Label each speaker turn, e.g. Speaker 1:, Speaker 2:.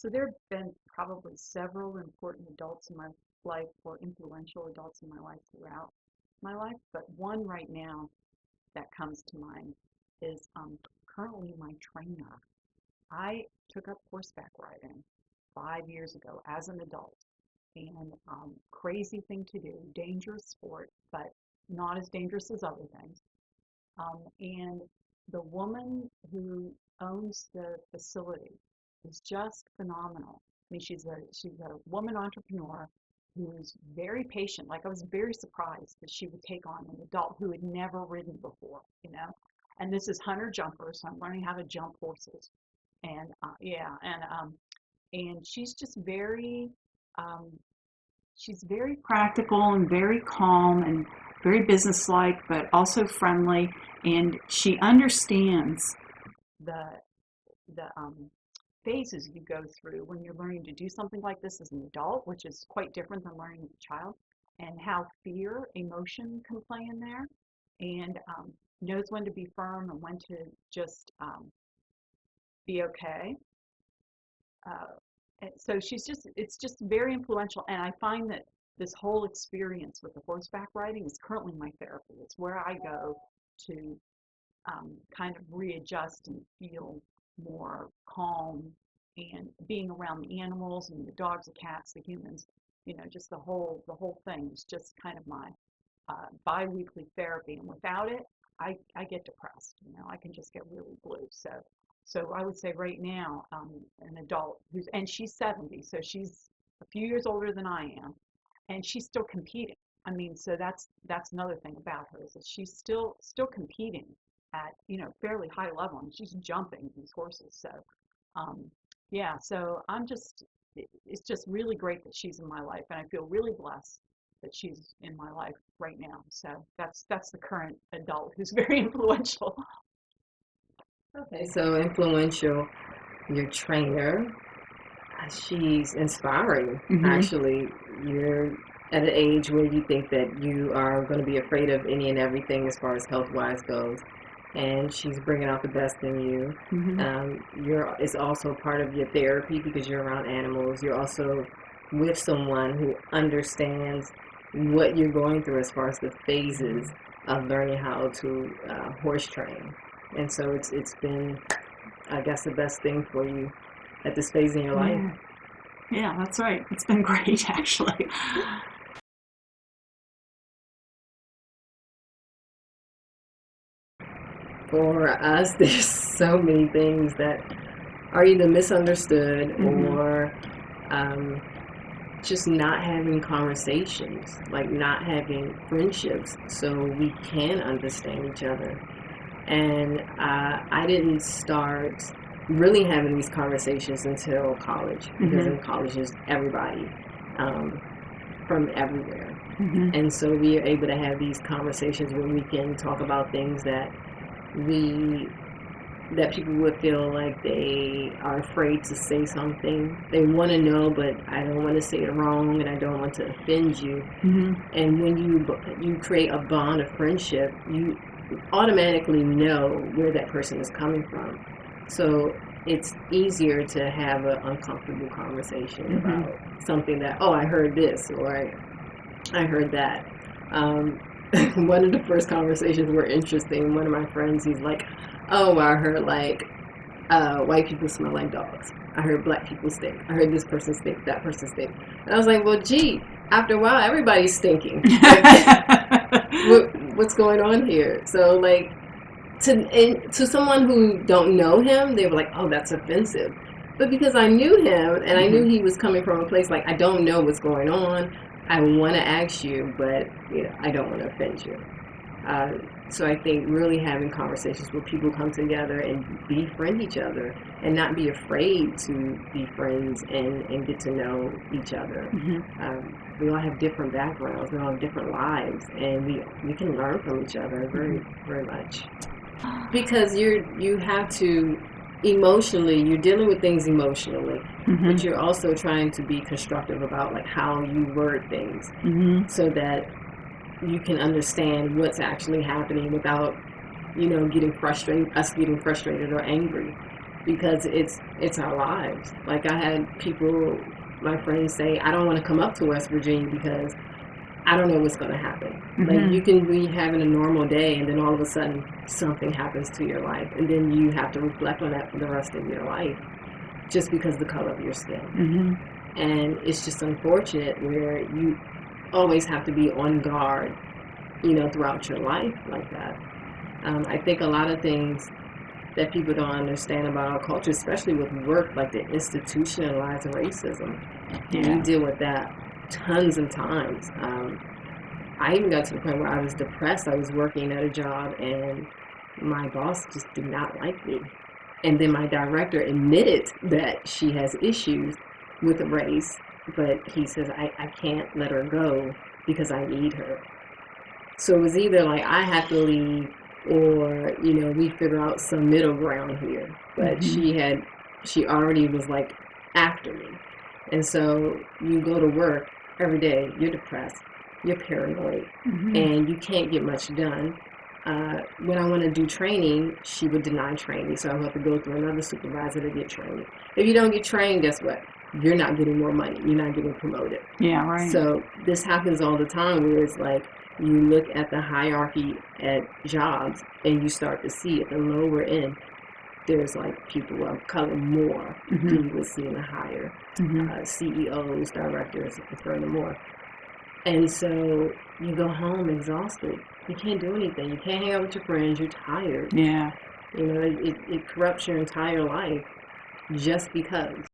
Speaker 1: So there have been probably several important adults in my life or influential adults in my life throughout my life, but one right now that comes to mind is currently my trainer. I took up horseback riding 5 years ago as an adult, and crazy thing to do, dangerous sport, but not as dangerous as other things. And the woman who owns the facility is just phenomenal. I mean, she's a woman entrepreneur who's very patient. Like I was very surprised that she would take on an adult who had never ridden before, you know. And this is hunter jumper, so I'm learning how to jump horses. And yeah, and um, she's very practical and very calm and very businesslike, but also friendly. And she understands the the phases you go through when you're learning to do something like this as an adult, which is quite different than learning as a child, and how fear, emotion can play in there, and knows when to be firm and when to just be okay. Uh, and so it's just very influential. And I find that this whole experience with the horseback riding is currently my therapy. It's where I go to kind of readjust and feel more calm and being around the animals and the dogs, the cats, the humans, you know, just the whole thing is just kind of my biweekly therapy. And without it, I get depressed. You know, I can just get really blue. So I would say right now, an adult and she's 70, so she's a few years older than I am, and she's still competing. I mean, so that's another thing about her is that she's still competing at, you know, fairly high level, and she's jumping these horses. So um, yeah, so it's just really great that she's in my life, and I feel really blessed that she's in my life right now. So that's the current adult who's very influential.
Speaker 2: Okay, so influential, your trainer, she's inspiring.
Speaker 1: Hmm.
Speaker 2: Actually, you're at an age where you think that you are going to be afraid of any and everything as far as health wise goes, and she's bringing out the best in you.
Speaker 1: Hmm.
Speaker 2: It's also part of your therapy because you're around animals. You're also with someone who understands what you're going through as far as the phases of learning how to horse train. And so it's been, I guess, the best thing for you at this phase in your life.
Speaker 1: Yeah, yeah, that's right. It's been great, actually.
Speaker 2: For us, there's so many things that are either misunderstood
Speaker 1: Hmm.
Speaker 2: or um, just not having conversations, like not having friendships, so we can understand each other. And I didn't start really having these conversations until college, because
Speaker 1: Hmm.
Speaker 2: in college is everybody um, from everywhere.
Speaker 1: Hmm.
Speaker 2: And so we are able to have these conversations where we can talk about things we that people would feel like they are afraid to say something. They want to know, but I don't want to say it wrong, and I don't want to offend you.
Speaker 1: Hmm.
Speaker 2: And when you create a bond of friendship, you automatically know where that person is coming from. So it's easier to have an uncomfortable conversation
Speaker 1: Hmm.
Speaker 2: about something that, oh, I heard this, or I heard that. Um, one of the first conversations were interesting. One of my friends, he's like, oh, I heard like white people smell like dogs. I heard black people stink. I heard this person stink, that person stink. And I was like, well, gee, after a while, everybody's stinking. Like, what's going on here? So, like, to someone who don't know him, they were like, oh, that's offensive. But because I knew him and I knew
Speaker 1: Hmm.
Speaker 2: he was coming from a place like, I don't know what's going on. I want to ask you, but I don't want to offend you. Uh, so I think really having conversations where people come together and befriend each other and not be afraid to be friends and get to know each other.
Speaker 1: Hmm.
Speaker 2: We all have different backgrounds, we all have different lives, and we can learn from each other very,
Speaker 1: Hmm.
Speaker 2: very much. Because you have to emotionally, you're dealing with things emotionally,
Speaker 1: Hmm.
Speaker 2: but you're also trying to be constructive about like how you word things
Speaker 1: Hmm.
Speaker 2: so that you can understand what's actually happening without getting frustrated or angry. because it's our lives. Like I had people, my friends say, I don't want to come up to West Virginia because I don't know what's going to happen. Like you can be having a normal day and then all of a sudden something happens to your life and then you have to reflect on that for the rest of your life just because of the color of your skin. And it's just unfortunate where you always have to be on guard, throughout your life like that. I think a lot of things that people don't understand about our culture, especially with work, like the institutionalized racism.
Speaker 3: Yeah.
Speaker 2: We deal with that tons of times. I even got to the point where I was depressed. I was working at a job and my boss just did not like me. And then my director admitted that she has issues with race, but he says, I can't let her go because I need her. So it was either like I have to leave or, we figure out some middle ground here. But she already was like after me. And so you go to work every day, you're depressed, you're paranoid, and you can't get much done. When I want to do training, she would deny training, so I would have to go through another supervisor to get training. If you don't get trained, guess what? You're not getting more money. You're not getting promoted.
Speaker 3: Yeah, right.
Speaker 2: So this happens all the time where it's like you look at the hierarchy at jobs and you start to see at the lower end, there's like people of color more than you would see in the higher CEOs, directors, and furthermore. And so you go home exhausted. You can't do anything. You can't hang out with your friends. You're tired.
Speaker 3: Yeah.
Speaker 2: It corrupts your entire life just because.